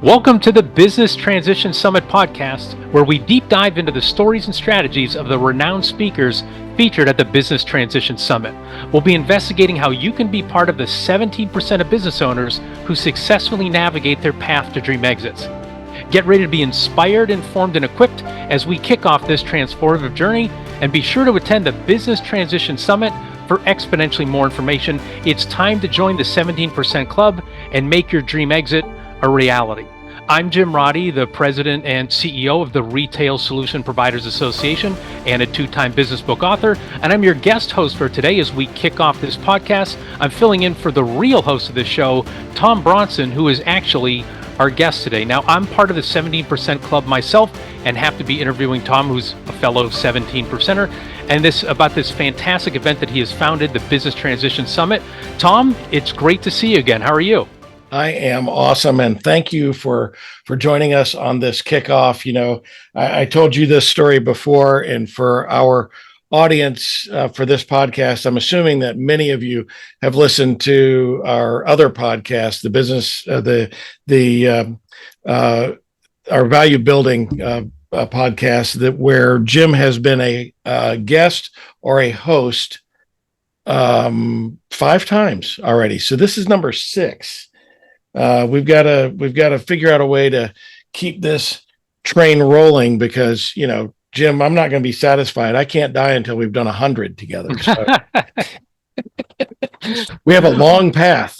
Welcome to the Business Transition Summit podcast, where we deep dive into the stories and strategies of the renowned speakers featured at the Business Transition Summit. We'll be investigating how you can be part of the 17% of business owners who successfully navigate their path to dream exits. Get ready to be inspired, informed, and equipped as we kick off this transformative journey, and be sure to attend the Business Transition Summit for exponentially more information. It's time to join the 17% Club and make your dream exit a reality. I'm Jim Roddy, the president and CEO of the Retail Solution Providers Association and a two-time business book author, and I'm your guest host for today as we kick off this podcast. I'm filling in for the real host of this show, Tom Bronson, who is actually our guest today. Now, I'm part of the 17% Club myself and have to be interviewing Tom, who's a fellow 17%er, and about this fantastic event that he has founded, the Business Transition Summit. Tom, it's great to see you again. How are you? I am awesome, and thank you for joining us on this kickoff. You know, I told you this story before, and for our audience for this podcast, I'm assuming that many of you have listened to our other podcast, the business, our value building podcast, where Jim has been a guest or a host 5 times already. So this is number 6. We've got to figure out a way to keep this train rolling because, you know, Jim, I'm not going to be satisfied. I can't die until we've done 100 together. So. We have a long path.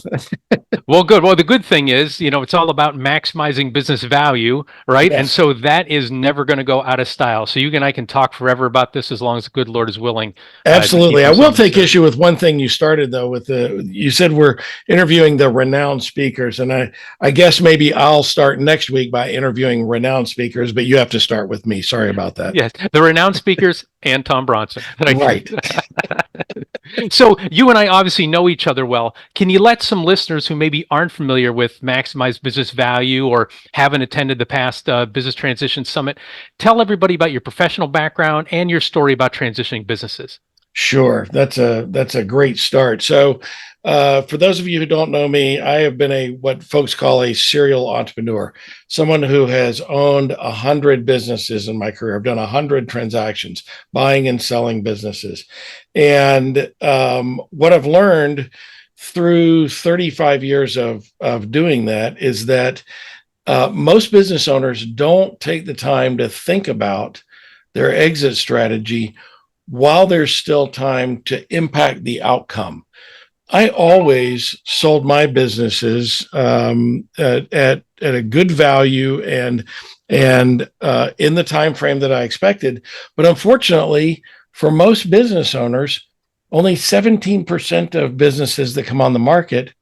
Well, good. Well, the good thing is, you know, it's all about maximizing business value, right? Yes. And so that is never going to go out of style. So you and I can talk forever about this as long as the good Lord is willing. Absolutely. I will take issue with one thing you started, though, you said we're interviewing the renowned speakers. And I guess maybe I'll start next week by interviewing renowned speakers, but you have to start with me. Sorry about that. Yes, the renowned speakers and Tom Bronson. Right. So you and I obviously know each other well. Can you let some listeners who maybe aren't familiar with Maximize Business Value or haven't attended the past Business Transition Summit, tell everybody about your professional background and your story about transitioning businesses? Sure. That's a great start. So for those of you who don't know me, I have been what folks call a serial entrepreneur, someone who has owned 100 businesses in my career. I've done 100 transactions, buying and selling businesses. And what I've learned through 35 years of doing that is that most business owners don't take the time to think about their exit strategy while there's still time to impact the outcome. I always sold my businesses at a good value and in the time frame that I expected. But unfortunately, for most business owners, only 17% of businesses that come on the market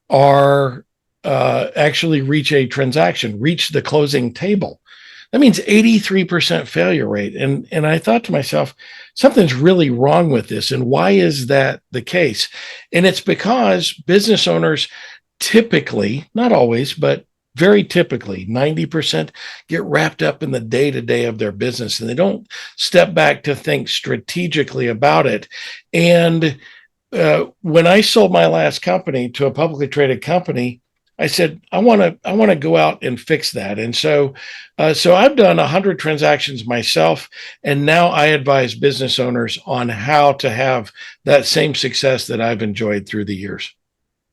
are actually reach a transaction, reach the closing table. That means 83% failure rate. And I thought to myself, something's really wrong with this. And why is that the case? And it's because business owners typically, not always, but very typically, 90% get wrapped up in the day-to-day of their business, and they don't step back to think strategically about it. And when I sold my last company to a publicly traded company, I said, I want to go out and fix that. And so I've done 100 transactions myself, and now I advise business owners on how to have that same success that I've enjoyed through the years.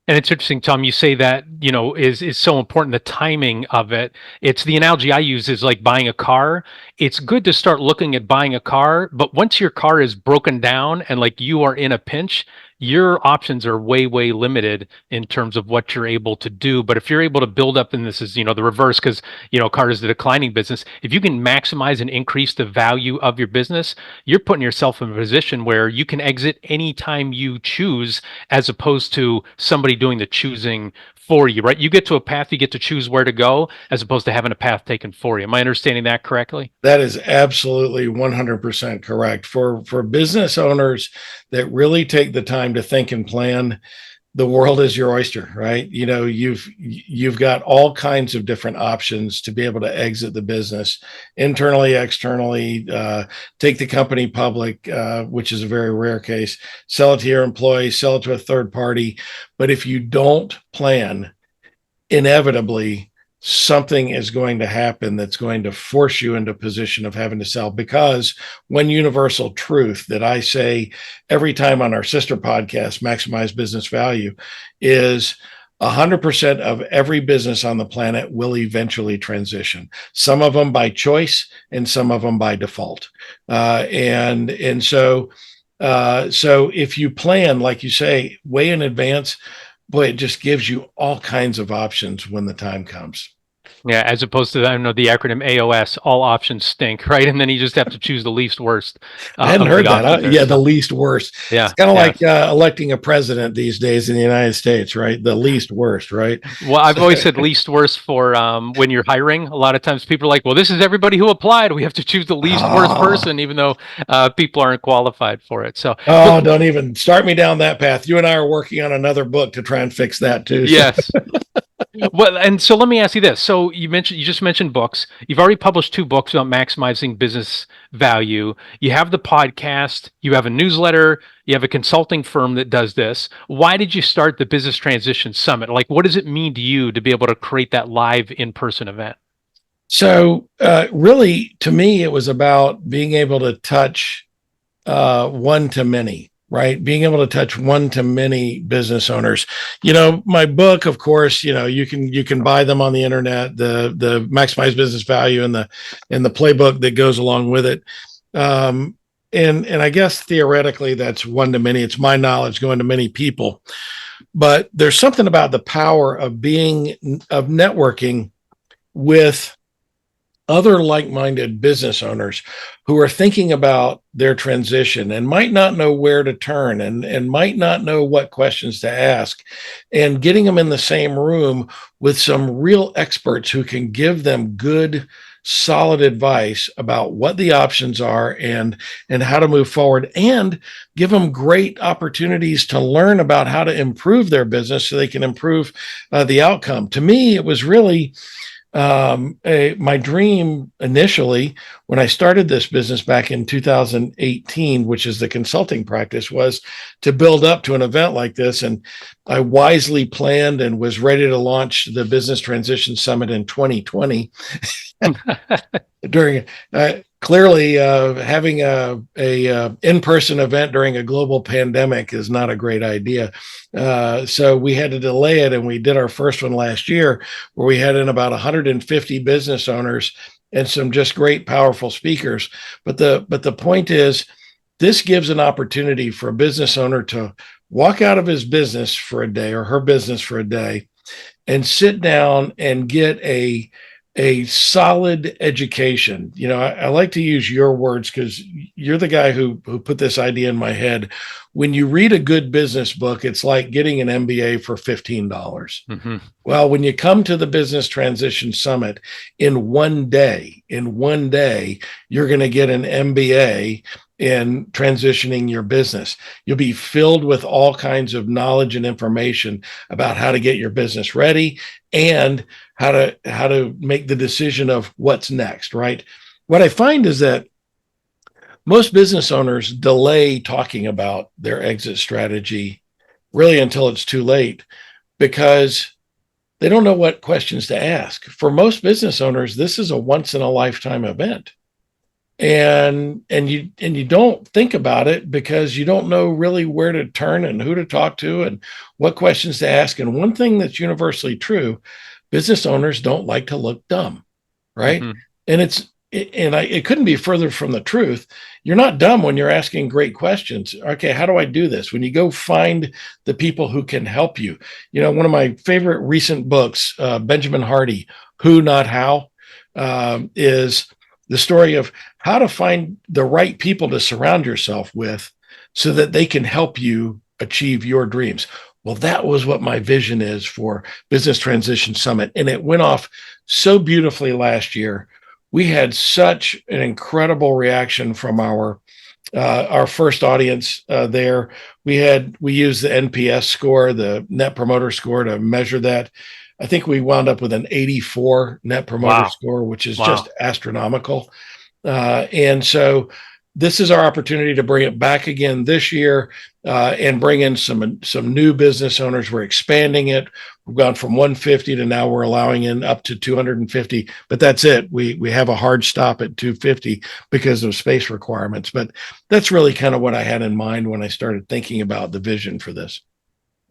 And it's interesting, Tom, you say that, you know, is so important, the timing of it. It's the analogy I use is like buying a car. It's good to start looking at buying a car, but once your car is broken down and like you are in a pinch, your options are way, way limited in terms of what you're able to do. But if you're able to build up, and this is, you know, the reverse, because, you know, car is the declining business. If you can maximize and increase the value of your business, you're putting yourself in a position where you can exit anytime you choose, as opposed to somebody doing the choosing for you, right? You get to a path, you get to choose where to go, as opposed to having a path taken for you. Am I understanding that correctly? That is absolutely 100% correct. For business owners that really take the time to think and plan, the world is your oyster, right? You know, you've got all kinds of different options to be able to exit the business internally, externally, take the company public, which is a very rare case, sell it to your employees, sell it to a third party. But if you don't plan, inevitably something is going to happen that's going to force you into a position of having to sell. Because one universal truth that I say every time on our sister podcast, Maximize Business Value, is 100% of every business on the planet will eventually transition. Some of them by choice, and some of them by default. So if you plan, like you say, way in advance, boy, it just gives you all kinds of options when the time comes. Yeah, as opposed to, I don't know, the acronym AOS, all options stink, right? And then you just have to choose the least worst I hadn't of the heard that. options there. Yeah, the So, least worst. It's yeah, kind of yeah. like electing a president these days in the United States, right? The least worst, right? Well, I've always said least worst for when you're hiring. A lot of times people are like, well, this is everybody who applied. We have to choose the least worst Oh, person, even though people aren't qualified for it. So, but oh, don't even start me down that path. You and I are working on another book to try and fix that too. So. yes. Well, and so let me ask you this. So you just mentioned books. You've already published 2 books about maximizing business value. You have the podcast, you have a newsletter, you have a consulting firm that does this. Why did you start the Business Transition Summit? Like, what does it mean to you to be able to create that live in-person event? So, really, to me, it was about being able to touch one to many, right? Being able to touch one to many business owners. My book, of course, you can buy them on the internet. The Maximize Business Value and the playbook that goes along with it. And I guess theoretically that's one to many. It's my knowledge going to many people, but there's something about the power of networking with other like-minded business owners who are thinking about their transition and might not know where to turn and might not know what questions to ask, and getting them in the same room with some real experts who can give them good solid advice about what the options are and how to move forward, and give them great opportunities to learn about how to improve their business so they can improve the outcome. To me, it was really my dream initially when I started this business back in 2018, which is the consulting practice, was to build up to an event like this. And I wisely planned and was ready to launch the Business Transition Summit in 2020. During clearly having a in-person event during a global pandemic is not a great idea. So we had to delay it, and we did our first one last year, where we had in about 150 business owners and some just great, powerful speakers. But the point is, this gives an opportunity for a business owner to walk out of his business for a day, or her business for a day, and sit down and get a solid education. I like to use your words because you're the guy who put this idea in my head. When you read a good business book, it's like getting an MBA for $15. Mm-hmm. Well, when you come to the Business Transition Summit, in one day, you're going to get an MBA in transitioning your business. You'll be filled with all kinds of knowledge and information about how to get your business ready and how to make the decision of what's next, right? What I find is that most business owners delay talking about their exit strategy really until it's too late, because they don't know what questions to ask. For most business owners, this is a once in a lifetime event. And you don't think about it because you don't know really where to turn and who to talk to and what questions to ask. And one thing that's universally true, business owners don't like to look dumb, right? Mm-hmm. It couldn't be further from the truth. You're not dumb when you're asking great questions. Okay, how do I do this? When you go find the people who can help you. One of my favorite recent books, Benjamin Hardy, Who Not How, is the story of how to find the right people to surround yourself with so that they can help you achieve your dreams. Well, that was what my vision is for Business Transition Summit. And it went off so beautifully last year. We had such an incredible reaction from our first audience there. We used the NPS score, the Net Promoter Score, to measure that. I think we wound up with an 84 Net Promoter Score, which is just astronomical. And so this is our opportunity to bring it back again this year, and bring in some new business owners. We're expanding it. We've gone from 150 to now we're allowing in up to 250, but that's it. We have a hard stop at 250 because of space requirements. But that's really kind of what I had in mind when I started thinking about the vision for this.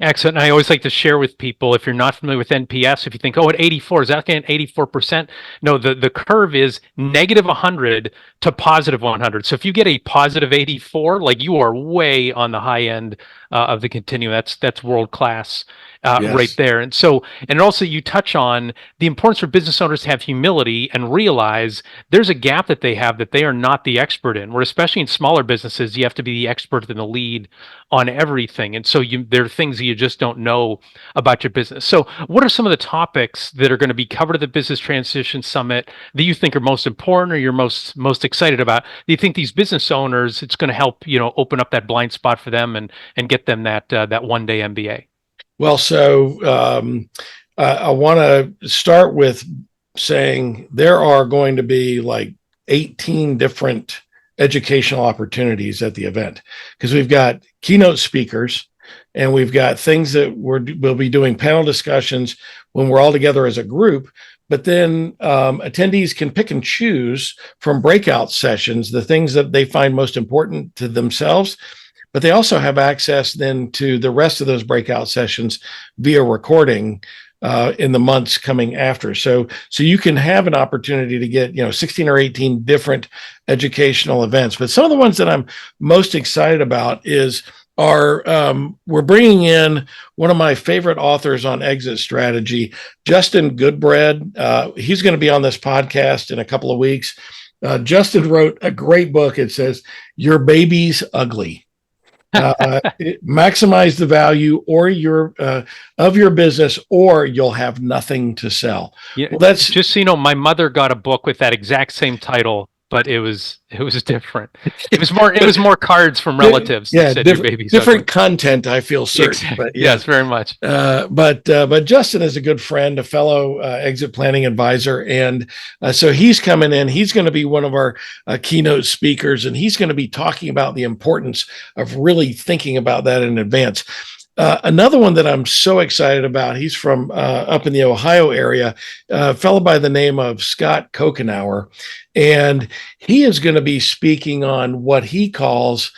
Excellent. And I always like to share with people, if you're not familiar with NPS, if you think, oh, at 84, is that getting 84%? No, the curve is negative 100 to positive 100. So if you get a positive 84, like you are way on the high end of the continuum. That's world class right Yes. there. And also you touch on the importance for business owners to have humility and realize there's a gap that they have that they are not the expert in. Where especially in smaller businesses, you have to be the expert and the lead on everything. And so there are things that you just don't know about your business. So what are some of the topics that are going to be covered at the Business Transition Summit that you think are most important or you're most excited about? Do you think these business owners, it's going to help, open up that blind spot for them and get them that one-day MBA? Well, so I want to start with saying there are going to be like 18 different educational opportunities at the event, because we've got keynote speakers and we've got things that we'll be doing panel discussions when we're all together as a group. But then attendees can pick and choose from breakout sessions the things that they find most important to themselves. But they also have access then to the rest of those breakout sessions via recording in the months coming after. So you can have an opportunity to get 16 or 18 different educational events. But some of the ones that I'm most excited about we're bringing in one of my favorite authors on exit strategy, Justin Goodbread. He's going to be on this podcast in a couple of weeks. Justin wrote a great book. It says, "Your Baby's Ugly." Maximize the value of your business, or you'll have nothing to sell. Yeah, well, that's just so you know, my mother got a book with that exact same title, but it was different. It was more cards from relatives. Yeah, different content, I feel certain. Exactly. But yes, very much. But Justin is a good friend, a fellow exit planning advisor, and so he's coming in. He's going to be one of our keynote speakers, and he's going to be talking about the importance of really thinking about that in advance. Another one that I'm so excited about, he's from up in the Ohio area, a fellow by the name of Scott Kokenauer, and he is going to be speaking on what he calls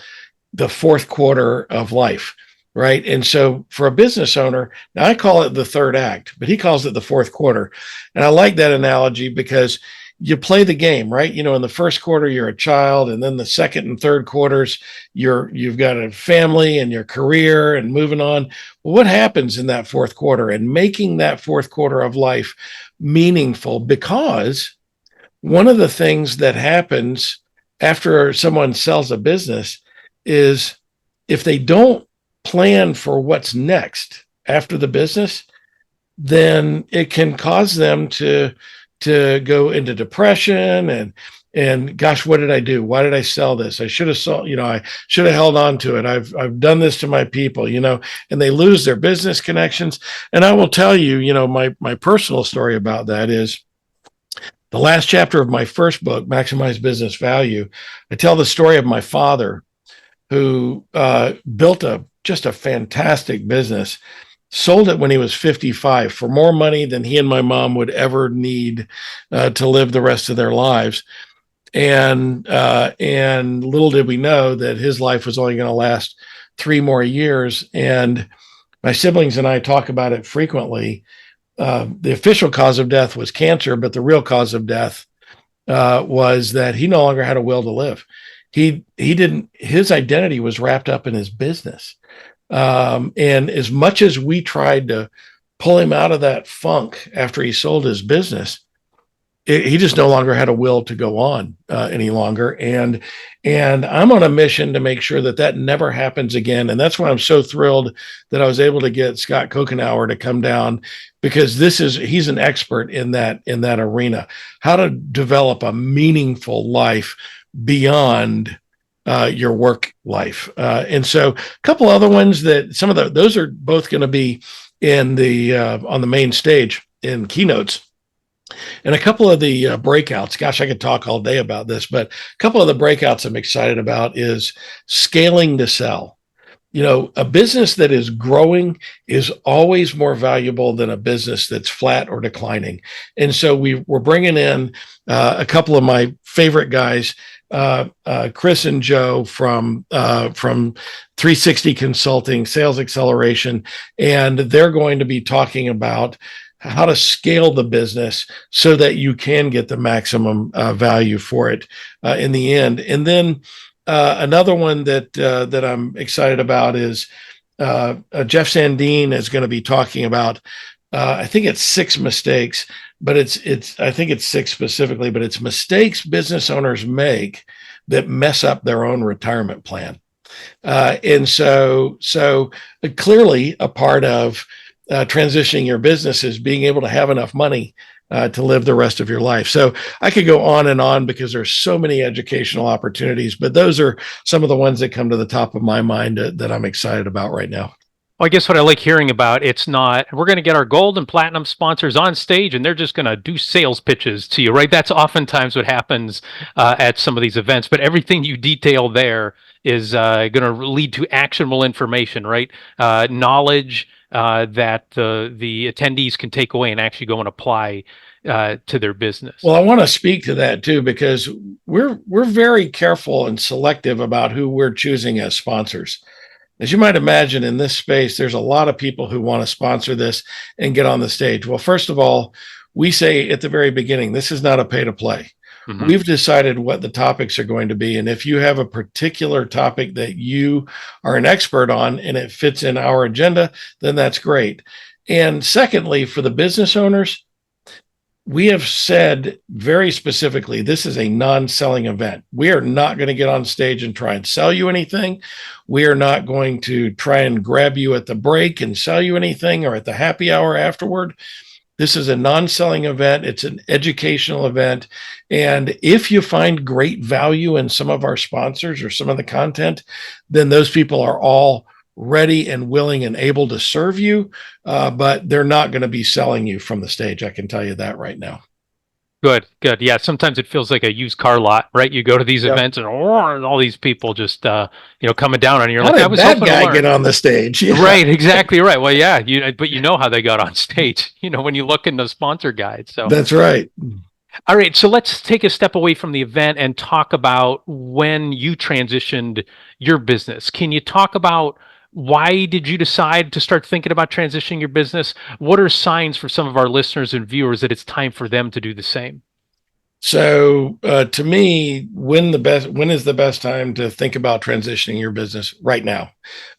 the fourth quarter of life, right? And so for a business owner, now I call it the third act, but he calls it the fourth quarter. And I like that analogy because you play the game, right? In the first quarter, you're a child, and then the second and third quarters, you've got a family and your career and moving on. Well, what happens in that fourth quarter and making that fourth quarter of life meaningful? Because one of the things that happens after someone sells a business is if they don't plan for what's next after the business, then it can cause them to go into depression and gosh, what did I do? Why did I sell this? I should have sold, I should have held on to it. I've done this to my people, and they lose their business connections. And I will tell you, my personal story about that is the last chapter of my first book, Maximize Business Value. I tell the story of my father who built just a fantastic business, sold it when he was 55 for more money than he and my mom would ever need to live the rest of their lives. And little did we know that his life was only going to last 3 more years. And my siblings and I talk about it frequently. The official cause of death was cancer, but the real cause of death was that he no longer had a will to live. His identity was wrapped up in his business. And as much as we tried to pull him out of that funk after he sold his business, he just no longer had a will to go on any longer. And I'm on a mission to make sure that never happens again. And that's why I'm so thrilled that I was able to get Scott Kokenauer to come down, because he's an expert in that arena, how to develop a meaningful life beyond your work life. And so a couple other ones that those are both going to be in on the main stage in keynotes. And a couple of the breakouts, gosh, I could talk all day about this, but a couple of the breakouts I'm excited about is scaling to sell. A business that is growing is always more valuable than a business that's flat or declining. And so we're bringing in a couple of my favorite guys, Chris and Joe from 360 Consulting, Sales Acceleration, and they're going to be talking about how to scale the business so that you can get the maximum value for it in the end. And then another one that I'm excited about is Jeff Sandine is going to be talking about. I think it's 6 mistakes, but I think it's 6 specifically, but it's mistakes business owners make that mess up their own retirement plan. And so clearly a part of transitioning your business is being able to have enough money to live the rest of your life. So I could go on and on because there's so many educational opportunities, but those are some of the ones that come to the top of my mind that I'm excited about right now. Well, I guess what I like hearing about, it's not, we're going to get our gold and platinum sponsors on stage and they're just going to do sales pitches to you, right? That's oftentimes what happens at some of these events, but everything you detail there is going to lead to actionable information, right? Knowledge that the attendees can take away and actually go and apply to their business. Well, I want to speak to that too, because we're very careful and selective about who we're choosing as sponsors. As you might imagine, in this space, there's a lot of people who want to sponsor this and get on the stage. Well, first of all, we say at the very beginning, this is not a pay to play. Mm-hmm. We've decided what the topics are going to be. And if you have a particular topic that you are an expert on and it fits in our agenda, then that's great. And secondly, for the business owners, we have said very specifically, this is a non-selling event. We are not going to get on stage and try and sell you anything. We are not going to try and grab you at the break and sell you anything or at the happy hour afterward. This is a non-selling event. It's an educational event. And if you find great value in some of our sponsors or some of the content, then those people are all ready and willing and able to serve you, but they're not going to be selling you from the stage. I can tell you that right now. Good. Yeah, sometimes it feels like a used car lot, right? You go to these events and all these people just coming down on you. You're like, I was that guy get on the stage? Yeah. Right, exactly right. Well, yeah, but you know how they got on stage, when you look in the sponsor guide. So that's right. All right, so let's take a step away from the event and talk about when you transitioned your business. Can you talk about why did you decide to start thinking about transitioning your business? What are signs for some of our listeners and viewers that it's time for them to do the same? So to me, when is the best time to think about transitioning your business? Right now.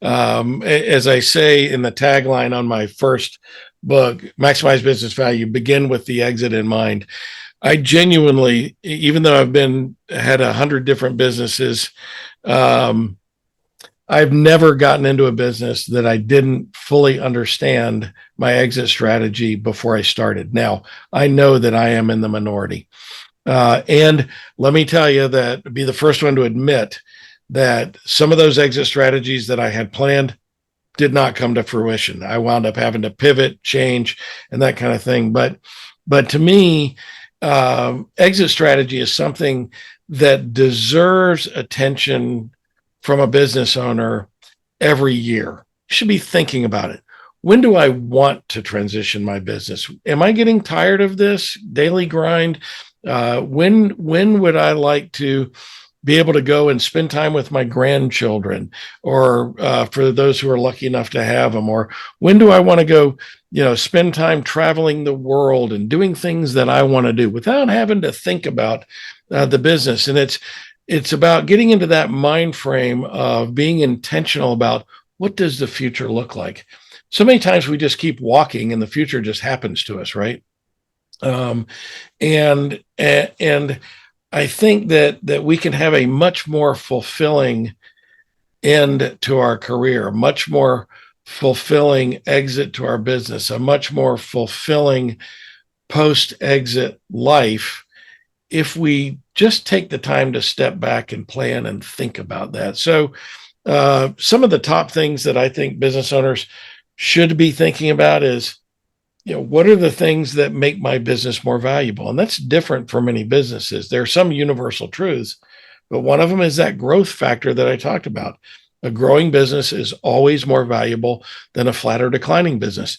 As I say in the tagline on my first book, Maximize Business Value, begin with the exit in mind. I genuinely, even though I've had 100 different businesses, I've never gotten into a business that I didn't fully understand my exit strategy before I started. Now, I know that I am in the minority. And let me tell you that, be the first one to admit that some of those exit strategies that I had planned did not come to fruition. I wound up having to pivot, change, and that kind of thing. But to me, exit strategy is something that deserves attention from a business owner every year. You should be thinking about it. When do I want to transition my business? Am I getting tired of this daily grind? When would I like to be able to go and spend time with my grandchildren, or for those who are lucky enough to have them? Or when do I want to go, spend time traveling the world and doing things that I want to do without having to think about the business? And it's about getting into that mind frame of being intentional about what does the future look like. So many times we just keep walking and the future just happens to us, right? And I think that we can have a much more fulfilling end to our career, much more fulfilling exit to our business, a much more fulfilling post-exit life if we just take the time to step back and plan and think about that. So some of the top things that I think business owners should be thinking about is what are the things that make my business more valuable? And that's different for many businesses. There are some universal truths, but one of them is that growth factor that I talked about. A growing business is always more valuable than a flat or declining business.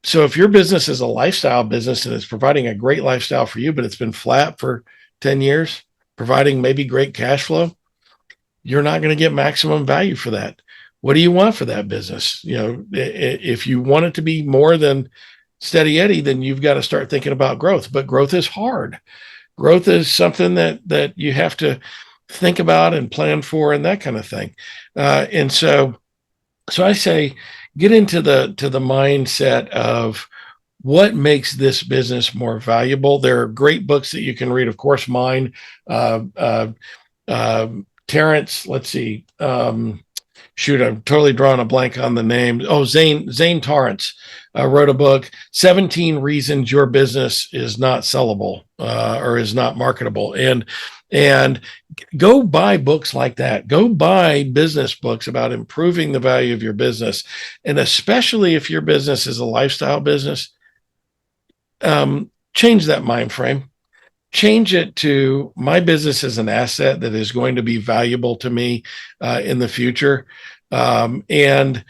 So if your business is a lifestyle business and it's providing a great lifestyle for you, but it's been flat for 10 years, providing maybe great cash flow, you're not going to get maximum value for that. What do you want for that business? If you want it to be more than steady Eddie, then you've got to start thinking about growth. But growth is hard. Growth is something that you have to think about and plan for and that kind of thing. And so I say get into the mindset of what makes this business more valuable. There are great books that you can read. Of course, mine, Terrence, let's see. Shoot, I'm totally drawing a blank on the name. Oh, Zane Torrance wrote a book, 17 Reasons Your Business is Not Sellable or is Not Marketable. And go buy books like that. Go buy business books about improving the value of your business. And especially if your business is a lifestyle business, change that mind frame. Change it to my business is an asset that is going to be valuable to me in the future. And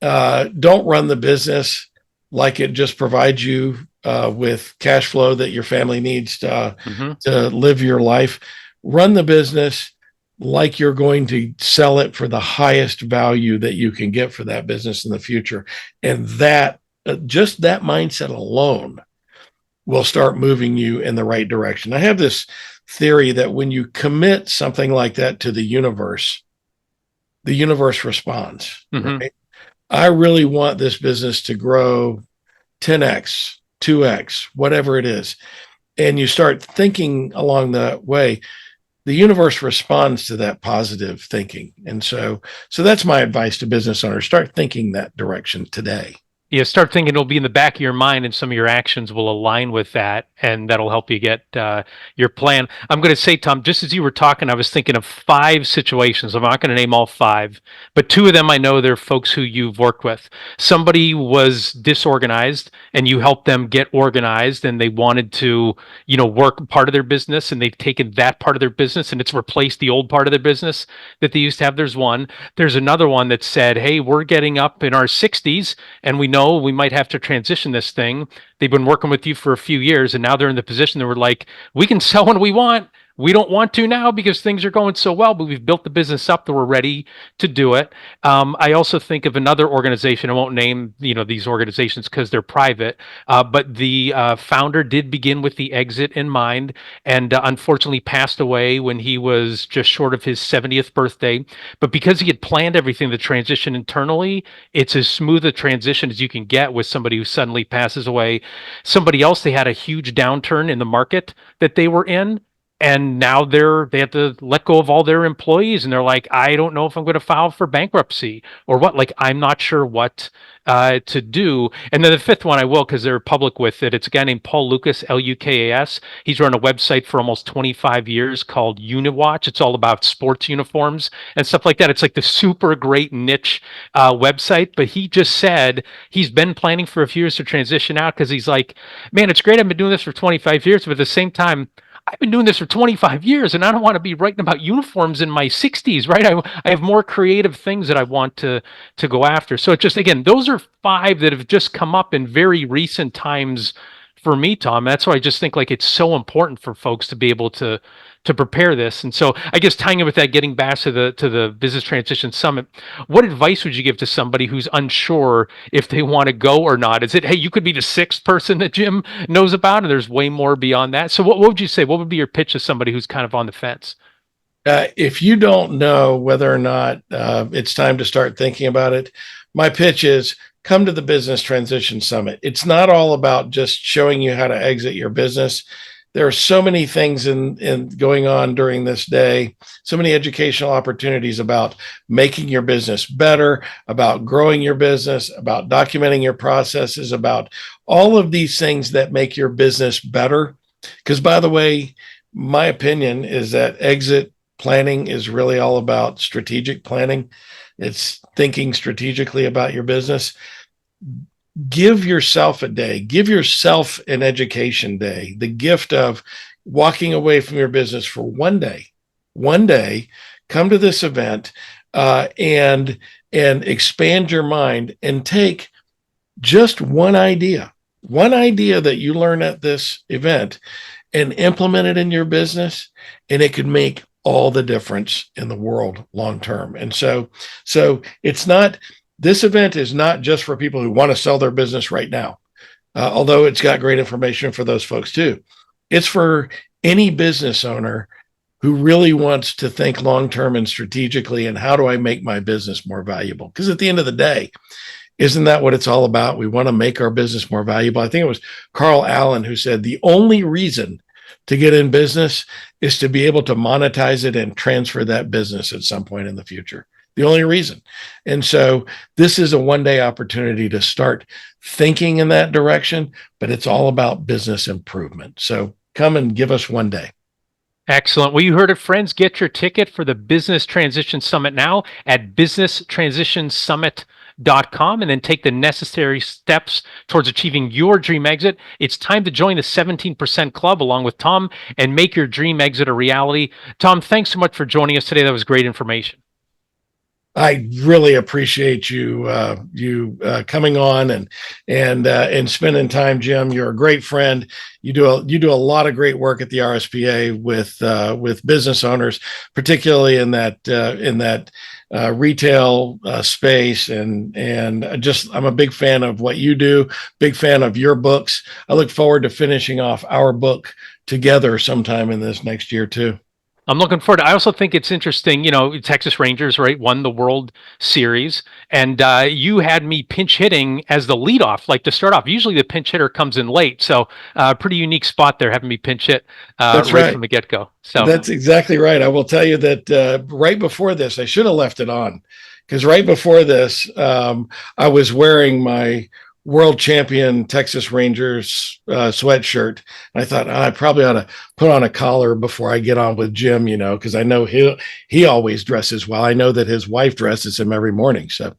don't run the business like it just provides you with cash flow that your family needs to live your life. Run the business like you're going to sell it for the highest value that you can get for that business in the future. And that just that mindset alone will start moving you in the right direction. I have this theory that when you commit something like that to the universe responds. Right? I really want this business to grow 10x, 2x, whatever it is. And you start thinking along that way, the universe responds to that positive thinking. And so that's my advice to business owners. Start thinking that direction today. Yeah, start thinking it'll be in the back of your mind, and some of your actions will align with that, and that'll help you get your plan. I'm going to say, Tom, just as you were talking, I was thinking of 5 situations. I'm not going to name all 5, but 2 of them I know they're folks who you've worked with. Somebody was disorganized, and you helped them get organized, and they wanted to, work part of their business, and they've taken that part of their business, and it's replaced the old part of their business that they used to have. There's one. There's another one that said, hey, we're getting up in our 60s, and we know we might have to transition this thing. They've been working with you for a few years, and now they're in the position that we're like, we can sell when we want. We don't want to now because things are going so well, but we've built the business up that we're ready to do it. I also think of another organization. I won't name these organizations because they're private, but the founder did begin with the exit in mind, and unfortunately passed away when he was just short of his 70th birthday. But because he had planned everything, the transition internally, it's as smooth a transition as you can get with somebody who suddenly passes away. Somebody else, they had a huge downturn in the market that they were in, and now they have to let go of all their employees, and they're like, I don't know if I'm going to file for bankruptcy or what. Like, I'm not sure what to do. And then the 5th one I will, because they're public with it. It's a guy named Paul Lucas, Lukas. He's run a website for almost 25 years called Uniwatch. It's all about sports uniforms and stuff like that. It's like the super great niche website. But he just said he's been planning for a few years to transition out, because he's like, man, it's great. I've been doing this for 25 years, but at the same time, I've been doing this for 25 years, and I don't want to be writing about uniforms in my 60s, right? I have more creative things that I want to go after. So it just, again, those are 5 that have just come up in very recent times for me, Tom. That's why I just think like it's so important for folks to be able to prepare this. And so I guess tying it with that, getting back to the Business Transition Summit, what advice would you give to somebody who's unsure if they want to go or not? Is it, hey, you could be the 6th person that Jim knows about, and there's way more beyond that? So what would you say? What would be your pitch to somebody who's kind of on the fence? If you don't know whether or not it's time to start thinking about it, my pitch is come to the Business Transition Summit. It's not all about just showing you how to exit your business. There are so many things in going on during this day, so many educational opportunities about making your business better, about growing your business, about documenting your processes, about all of these things that make your business better. Because, by the way, my opinion is that exit planning is really all about strategic planning. It's thinking strategically about your business. give yourself a day, give yourself an education day, the gift of walking away from your business for one day, come to this event and expand your mind and take just one idea that you learn at this event and implement it in your business, and it could make all the difference in the world long term. And so it's not, this event is not just for people who want to sell their business right now, although it's got great information for those folks too. It's for any business owner who really wants to think long term and strategically, and how do I make my business more valuable? Because at the end of the day, isn't that what it's all about? We want to make our business more valuable. I think it was Carl Allen who said the only reason to get in business is to be able to monetize it and transfer that business at some point in the future. The only reason. And so this is a one-day opportunity to start thinking in that direction, but it's all about business improvement. So come and give us one day. Excellent. Well, you heard it, friends. Get your ticket for the Business Transition Summit now at businesstransitionsummit.com, and then take the necessary steps towards achieving your dream exit. It's time to join the 17% club along with Tom and make your dream exit a reality. Tom, thanks so much for joining us today. That was great information. I really appreciate you coming on and spending time, Jim. You're a great friend. You do a lot of great work at the RSPA with business owners, particularly in that retail space. And just, I'm a big fan of what you do. Big fan of your books. I look forward to finishing off our book together sometime in this next year too. I'm looking forward to, I also think it's interesting, Texas Rangers, right, won the World Series, and you had me pinch hitting as the leadoff, like to start off. Usually the pinch hitter comes in late, so pretty unique spot there, having me pinch hit right from the get-go. So that's exactly right. I will tell you that right before this, I should have left it on, because right before this, I was wearing my world champion Texas Rangers sweatshirt. I thought I probably ought to put on a collar before I get on with Jim, because I know he always dresses well. I know that his wife dresses him every morning. So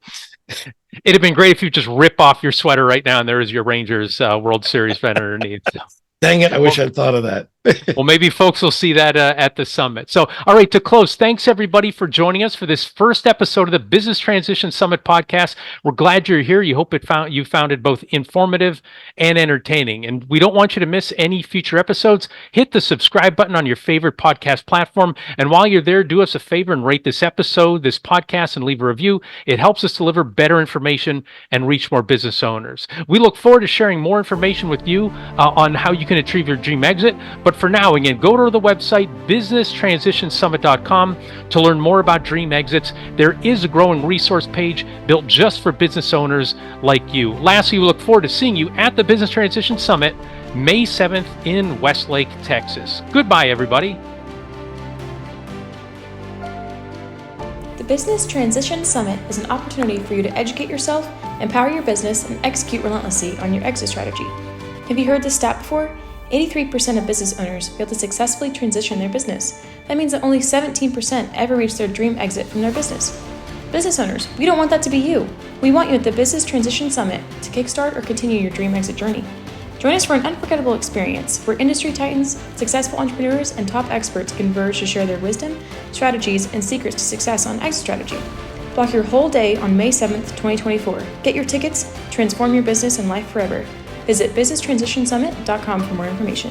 it'd have been great if you just rip off your sweater right now and there is your Rangers World Series banner underneath. So. Dang it, I wish I'd thought of that. Well, maybe folks will see that at the summit. So, all right, to close, thanks everybody for joining us for this first episode of the Business Transition Summit podcast. We're glad you're here. You hope you found it both informative and entertaining. And we don't want you to miss any future episodes. Hit the subscribe button on your favorite podcast platform. And while you're there, do us a favor and rate this episode, this podcast, and leave a review. It helps us deliver better information and reach more business owners. We look forward to sharing more information with you on how you can achieve your dream exit. But for now, again, go to the website businesstransitionsummit.com to learn more about dream exits. There is a growing resource page built just for business owners like you. Lastly, we look forward to seeing you at the Business Transition Summit, May 7th in Westlake, Texas. Goodbye, everybody. The Business Transition Summit is an opportunity for you to educate yourself, empower your business, and execute relentlessly on your exit strategy. Have you heard this stat before? 83% of business owners fail to successfully transition their business. That means that only 17% ever reach their dream exit from their business. Business owners, we don't want that to be you. We want you at the Business Transition Summit to kickstart or continue your dream exit journey. Join us for an unforgettable experience where industry titans, successful entrepreneurs, and top experts converge to share their wisdom, strategies, and secrets to success on exit strategy. Block your whole day on May 7th, 2024. Get your tickets, transform your business and life forever. Visit businesstransitionsummit.com for more information.